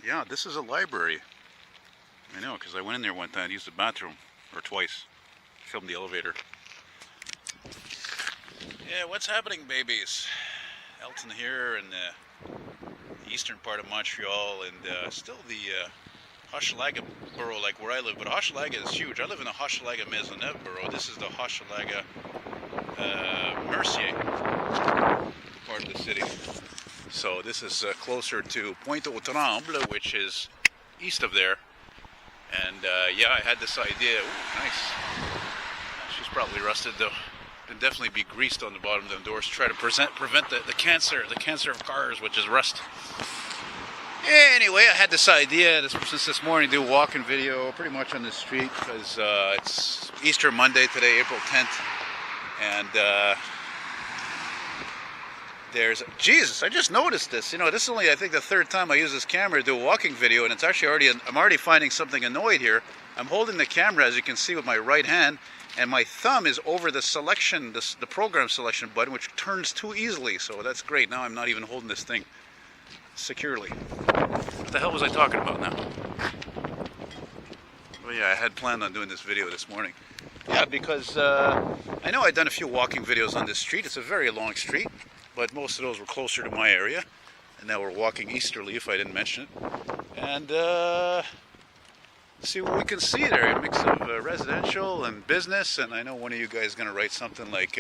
Yeah, this is a library. I know, because I went in there one time to use the bathroom, or twice. Filmed the elevator. Yeah, what's happening, babies? Elton here in the eastern part of Montreal, and still the Hochelaga borough, like where I live. But Hochelaga is huge. I live in the Hochelaga Maisonneuve borough. This is the Hochelaga Mercier part of the city. So this is closer to Pointe-aux-Trembles, which is east of there. And yeah, I had this idea. Ooh, nice. She's probably rusted though. Can definitely be greased on the bottom of them doors to try to prevent the cancer of cars, which is rust. Anyway, I had this idea since this morning to do a walking video pretty much on the street because it's Easter Monday today, April 10th. And Jesus, I just noticed this. You know, this is only, I think, the third time I use this camera to do a walking video, and it's actually I'm already finding something annoyed here. I'm holding the camera, as you can see, with my right hand, and my thumb is over the selection, the program selection button, which turns too easily. So that's great. Now I'm not even holding this thing securely. What the hell was I talking about now? Well, yeah, I had planned on doing this video this morning. Yeah, because I know I've done a few walking videos on this street. It's a very long street, but most of those were closer to my area. And now we're walking easterly, if I didn't mention it. And see what we can see there. A mix of residential and business. And I know one of you guys is going to write something like,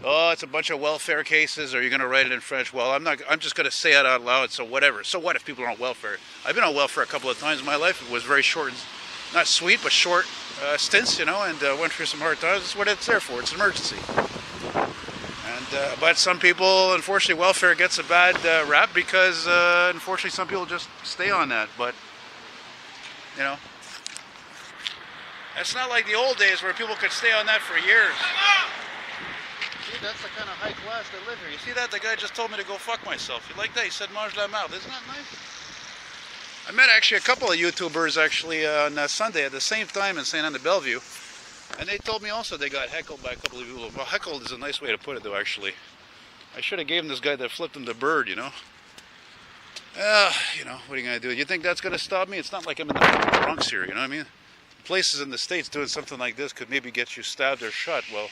oh, it's a bunch of welfare cases. Or you're going to write it in French. Well, I'm just going to say it out loud. So whatever. So what if people are on welfare? I've been on welfare a couple of times in my life. It was very short, not sweet, but short stints, you know, and went through some hard times. That's what it's there for. It's an emergency. And but some people, unfortunately, welfare gets a bad rap because, unfortunately, some people just stay on that. But, you know, it's not like the old days where people could stay on that for years. See, that's the kind of high class that live here. You see that? The guy just told me to go fuck myself. You like that? He said, mange la mouth. Isn't that nice? I met actually a couple of YouTubers actually on Sunday at the same time in St. Anne de Bellevue. And they told me also they got heckled by a couple of people. Well, heckled is a nice way to put it, though, actually. I should have given this guy that flipped him the bird, you know. You know, what are you going to do? You think that's going to stop me? It's not like I'm in the Bronx here, you know what I mean? Places in the States doing something like this could maybe get you stabbed or shot. Well,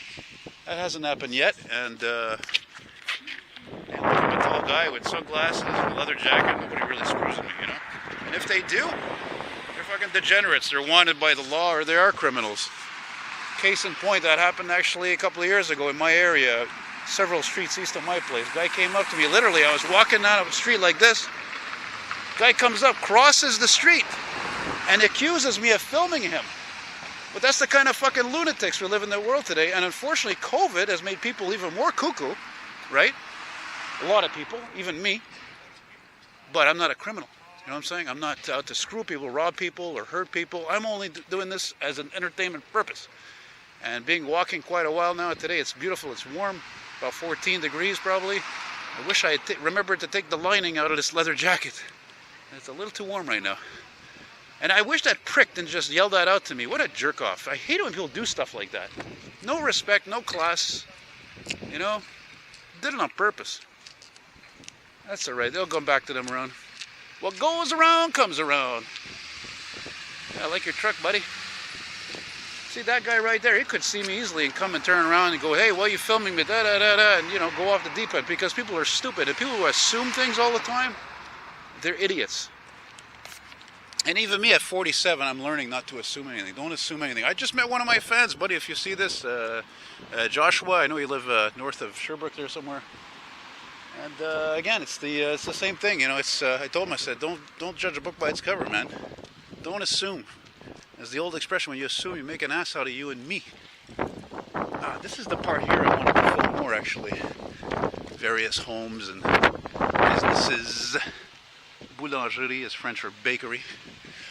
that hasn't happened yet. And I'm a tall guy with sunglasses and a leather jacket. Nobody really screws with me, you know. And if they do, they're fucking degenerates. They're wanted by the law or they are criminals. Case in point, that happened actually a couple of years ago in my area, several streets east of my place. Guy came up to me, literally, I was walking down a street like this. Guy comes up, crosses the street, and accuses me of filming him. But that's the kind of fucking lunatics we live in the world today, and unfortunately COVID has made people even more cuckoo, right? A lot of people, even me. But I'm not a criminal, you know what I'm saying? I'm not out to screw people, rob people, or hurt people. I'm only doing this as an entertainment purpose. And being walking quite a while now today, it's beautiful, it's warm, about 14 degrees probably. I wish I had remembered to take the lining out of this leather jacket. It's a little too warm right now. And I wish that prick didn't just yell that out to me. What a jerk off. I hate it when people do stuff like that. No respect, no class, you know. Did it on purpose. That's all right, they'll go back to them around. What goes around comes around. Yeah, I like your truck, buddy. See that guy right there, he could see me easily and come and turn around and go, hey, why are you filming me, da-da-da-da, and, you know, go off the deep end, because people are stupid. And people who assume things all the time, they're idiots. And even me at 47, I'm learning not to assume anything. Don't assume anything. I just met one of my fans, buddy, if you see this, Joshua. I know you live north of Sherbrooke there somewhere. And again, it's the same thing, you know. I told him, I said, don't judge a book by its cover, man. Don't assume. As the old expression, when you assume, you make an ass out of you and me. This is the part here I wanted to film more, actually. Various homes and businesses. Boulangerie is French for bakery.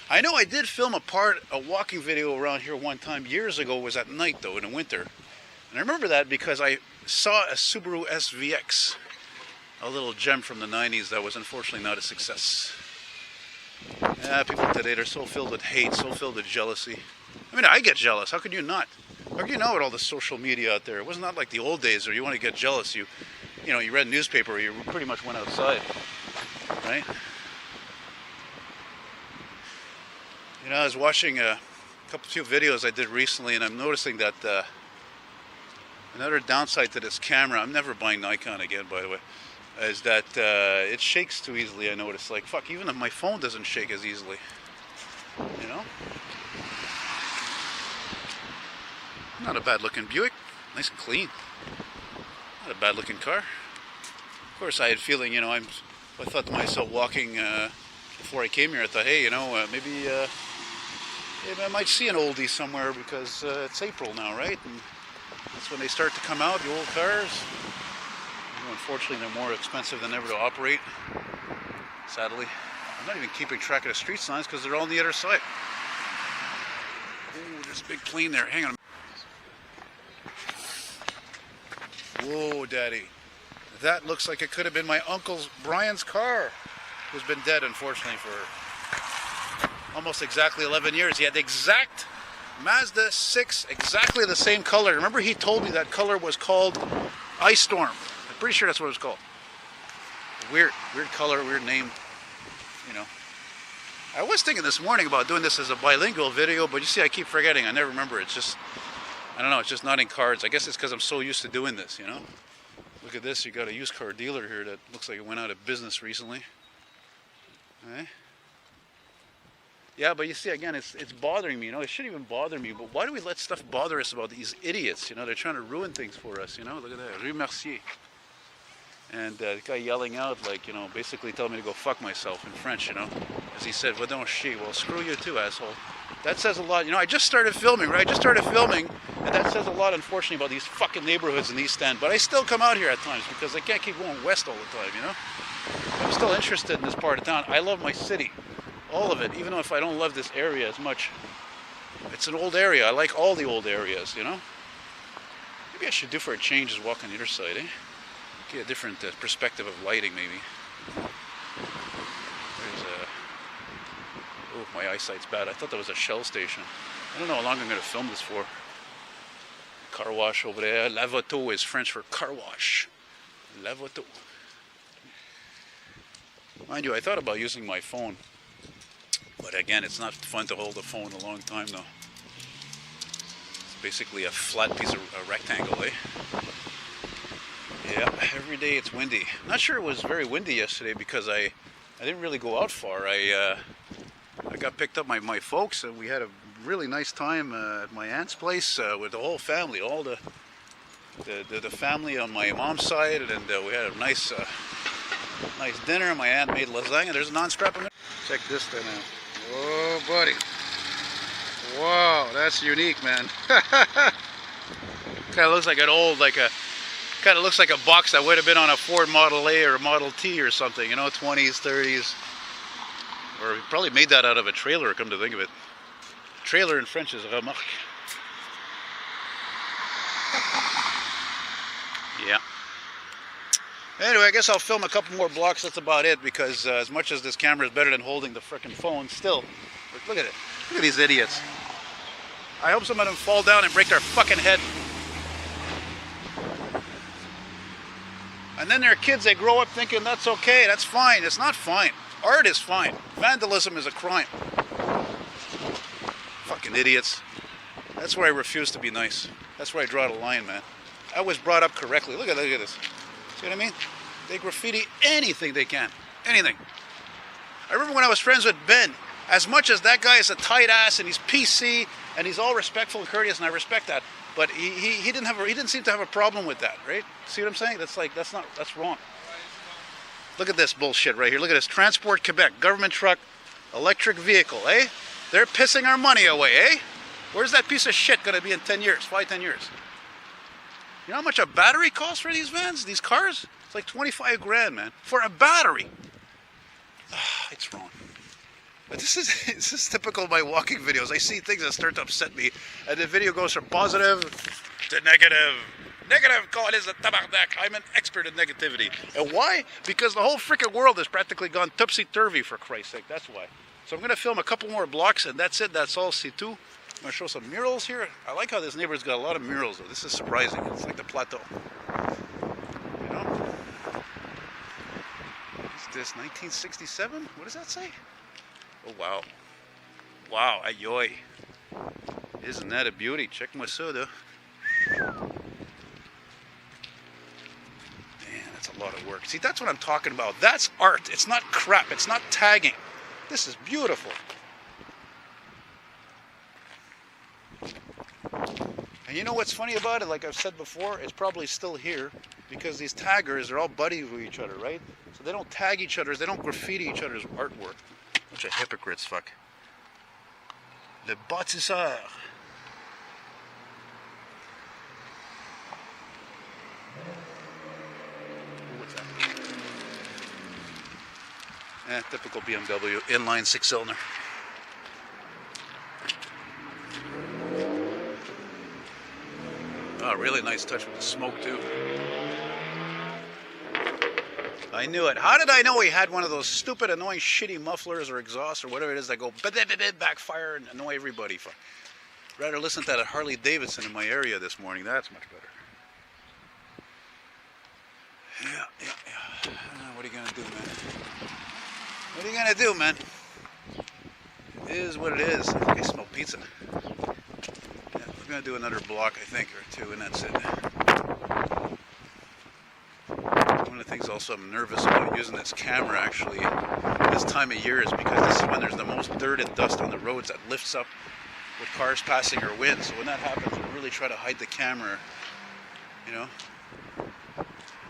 I know I did film a walking video around here one time years ago. It was at night, though, in the winter. And I remember that because I saw a Subaru SVX. A little gem from the 90s that was unfortunately not a success. Yeah, people today, they're so filled with hate, so filled with jealousy. I mean, I get jealous. How could you not? How could you not with all the social media out there? It was not like the old days where you want to get jealous. You read a newspaper or you pretty much went outside, right? You know, I was watching a few videos I did recently, and I'm noticing that another downside to this camera, I'm never buying Nikon again, by the way, is that it shakes too easily. I noticed, like, fuck, even if my phone doesn't shake as easily, you know. Not a bad looking Buick, nice and clean. Not a bad looking car. Of course, I had a feeling, you know, I thought to myself walking before I came here, I thought, hey, you know, maybe I might see an oldie somewhere, because it's April now, right? And that's when they start to come out, the old cars. You know, unfortunately, they're more expensive than ever to operate, sadly. I'm not even keeping track of the street signs because they're all on the other side. Oh, there's a big plane there. Hang on. Whoa, Daddy. That looks like it could have been my uncle's Brian's car, who's been dead, unfortunately, for almost exactly 11 years. He had the exact Mazda 6, exactly the same color. Remember, he told me that color was called Ice Storm. I'm pretty sure that's what it was called. Weird color, weird name, you know. I was thinking this morning about doing this as a bilingual video, but you see, I keep forgetting. I never remember. It's just, I don't know, it's just not in cards. I guess it's because I'm so used to doing this, you know. Look at this, you got a used car dealer here that looks like it went out of business recently. Eh? Yeah, but you see, again, it's bothering me, you know. It shouldn't even bother me, but why do we let stuff bother us about these idiots, you know? They're trying to ruin things for us, you know. Look at that, Rue Mercier. And the guy yelling out, like, you know, basically telling me to go fuck myself in French, you know. As he said, well, don't chier. Well, screw you too, asshole. That says a lot. You know, I just started filming, right? I just started filming, and that says a lot, unfortunately, about these fucking neighborhoods in East End. But I still come out here at times because I can't keep going west all the time, you know? I'm still interested in this part of town. I love my city. All of it, even though if I don't love this area as much. It's an old area. I like all the old areas, you know? Maybe I should do for a change is walk on the other side, eh? Get a different perspective of lighting, maybe. There's a... Oh, my eyesight's bad. I thought that was a Shell station. I don't know how long I'm going to film this for. Car wash over there. Lavoto is French for car wash. Lavoto. Mind you, I thought about using my phone. But again, it's not fun to hold a phone a long time, though. It's basically a flat piece of a rectangle, eh? Yeah, every day it's windy. I'm not sure it was very windy yesterday because I didn't really go out far. I got picked up by my folks, and we had a really nice time at my aunt's place with the whole family, all the family on my mom's side, and we had a nice dinner. My aunt made lasagna. There's a non-strap in there. Check this thing out. Whoa, buddy. Wow, that's unique, man. Kind of looks like an old, kind of looks like a box that would have been on a Ford Model A or a Model T or something, you know, 20s, 30s. Or he probably made that out of a trailer, come to think of it. Trailer in French is remorque. Yeah. Anyway, I guess I'll film a couple more blocks, that's about it, because as much as this camera is better than holding the frickin' phone, still, look at it. Look at these idiots. I hope some of them fall down and break their fucking head. And then there are kids, they grow up thinking that's okay, that's fine. It's not fine. Art is fine. Vandalism is a crime. Fucking idiots. That's where I refuse to be nice. That's where I draw the line, man. I was brought up correctly. Look at this. See what I mean? They graffiti anything they can. Anything. I remember when I was friends with Ben, as much as that guy is a tight ass and he's PC and he's all respectful and courteous, and I respect that, but he didn't seem to have a problem with that, right? See what I'm saying? That's wrong. Look at this bullshit right here. Look at this. Transport Quebec, government truck, electric vehicle, eh? They're pissing our money away, eh? Where's that piece of shit going to be in 10 years, 5-10 years? You know how much a battery costs for these vans, these cars? It's like 25 grand, man, for a battery. It's wrong. But this is typical of my walking videos. I see things that start to upset me, and the video goes from positive to negative. Negative, God is a tabarnak. I'm an expert in negativity. And why? Because the whole freaking world has practically gone topsy-turvy, for Christ's sake. That's why. So I'm going to film a couple more blocks, and that's it. That's all, c'est tout. I'm going to show some murals here. I like how this neighborhood's got a lot of murals, though. This is surprising. It's like the plateau. You know? What's this, 1967? What does that say? Oh, wow. Wow, ayoy. Isn't that a beauty? Check-moi ça, là. Man, that's a lot of work. See, that's what I'm talking about. That's art. It's not crap. It's not tagging. This is beautiful. And you know what's funny about it? Like I've said before, it's probably still here because these taggers are all buddies with each other, right? So they don't tag each other's, they don't graffiti each other's artwork. Bunch of hypocrites, fuck. Le bâtisseur. What's that? Typical BMW, inline 6-cylinder. Oh, really nice touch with the smoke too. I knew it. How did I know he had one of those stupid, annoying, shitty mufflers or exhausts or whatever it is that go backfire and annoy everybody? Rather listen to that Harley Davidson in my area this morning. That's much better. Yeah. What are you gonna do, man? What are you gonna do, man? It is what it is. I think I smell pizza. Yeah, we're gonna do another block, I think, or two, and that's it. One of the things also I'm nervous about using this camera actually this time of year is because this is when there's the most dirt and dust on the roads that lifts up with cars passing or wind. So when that happens, I really try to hide the camera, you know.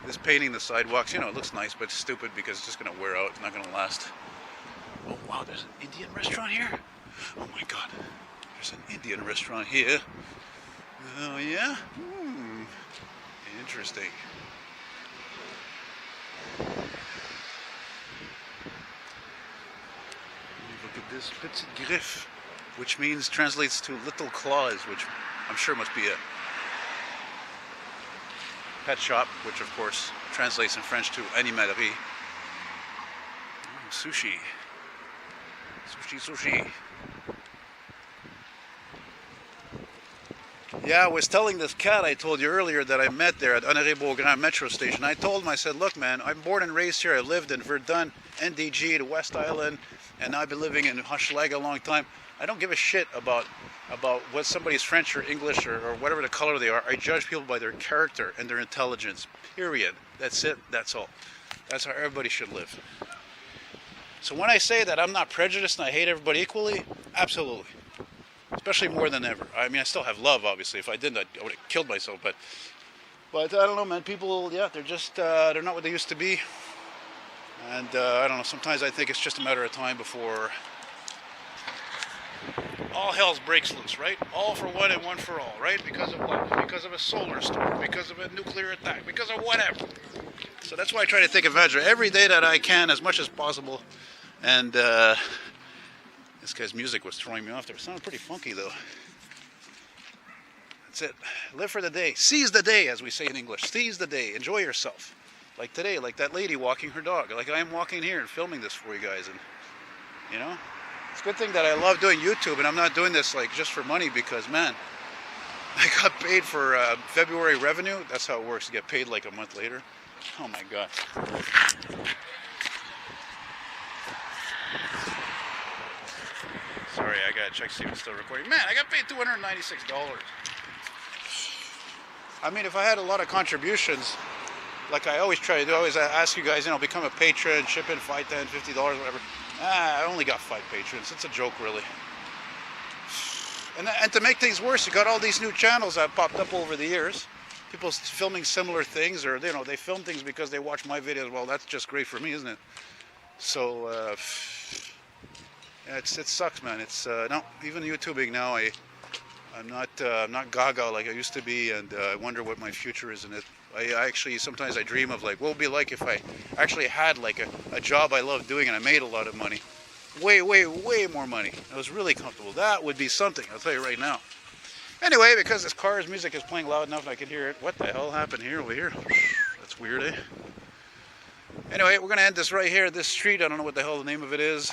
This painting the sidewalks, you know, it looks nice, but it's stupid because it's just going to wear out. It's not going to last. Oh, wow, there's an Indian restaurant here? Oh, my God. There's an Indian restaurant here. Oh, yeah? Interesting. Look at this petit griffe, which translates to little claws, which I'm sure must be a pet shop, which of course translates in French to animalerie. Sushi. Sushi. Yeah, I was telling this cat I told you earlier that I met there at Honoré Beaugrand metro station. I told him, I said, look man, I'm born and raised here. I lived in Verdun, NDG, the West Island, and I've been living in Hochelaga a long time. I don't give a shit about what somebody's French or English or whatever the color they are. I judge people by their character and their intelligence, period. That's it, that's all. That's how everybody should live. So when I say that I'm not prejudiced and I hate everybody equally, absolutely. Especially more than ever. I mean, I still have love, obviously. If I didn't, I would have killed myself. But I don't know, man. People, yeah, they're just, they're not what they used to be. And I don't know, sometimes I think it's just a matter of time before all hell breaks loose, right? All for one and one for all, right? Because of what? Because of a solar storm, because of a nuclear attack, because of whatever. So that's why I try to take advantage of every day that I can as much as possible. And this guy's music was throwing me off there. It sounded pretty funky though. That's it. Live for the day. Seize the day, as we say in English. Seize the day. Enjoy yourself. Like today, like that lady walking her dog. Like I am walking here and filming this for you guys. And, you know, it's a good thing that I love doing YouTube and I'm not doing this like just for money because, man, I got paid for February revenue. That's how it works. You get paid like a month later. Oh my God. Sorry, I gotta check to see if it's still recording. Man, I got paid $296. I mean, if I had a lot of contributions, like I always try to do, I always ask you guys, you know, become a patron, chip in $5, $10, $50, whatever. I only got 5 patrons. It's a joke, really. And to make things worse, you got all these new channels that popped up over the years. People filming similar things, or, you know, they film things because they watch my videos. Well, that's just great for me, isn't it? So, yeah, it sucks, man. It's no, even YouTubing now, I'm not gaga like I used to be, and I wonder what my future is in it. I actually sometimes I dream of like what would it be like if I actually had like a job I love doing and I made a lot of money, way more money. I was really comfortable. That would be something, I'll tell you right now. Anyway, because this car's music is playing loud enough and I can hear it. What the hell happened here over here? That's weird, eh? Anyway, we're gonna end this right here at this street. I don't know what the hell the name of it is.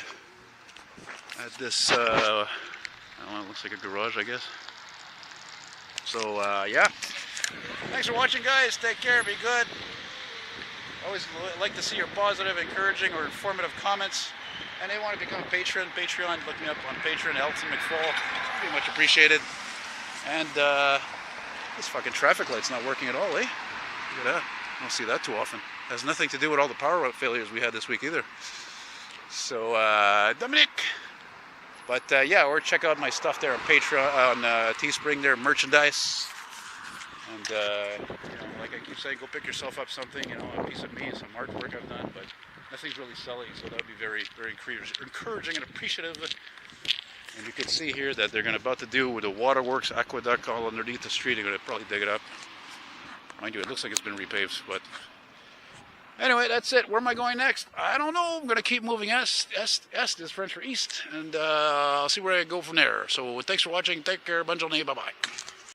At this, I don't know, it looks like a garage, I guess. So, yeah. Thanks for watching, guys. Take care. Be good. Always like to see your positive, encouraging, or informative comments. and they want to become a patron, Patreon, look me up on Patreon, Elton McFall. Pretty much appreciated. And this fucking traffic light's not working at all, eh? Look at that. I don't see that too often. It has nothing to do with all the power failures we had this week either. So, Dominic. But yeah, or check out my stuff there on Patreon, on Teespring, there, merchandise. And, you know, like I keep saying, go pick yourself up something, you know, a piece of me, some artwork I've done, but nothing's really selling, so that would be very, very encouraging and appreciative. And you can see here that they're about to do with the waterworks, aqueduct all underneath the street. They're going to probably dig it up. Mind you, it looks like it's been repaved, but anyway, that's it. Where am I going next? I don't know. I'm going to keep moving east. Est is French for east, and I'll see where I go from there. So thanks for watching. Take care. Bonne journée. Bye-bye.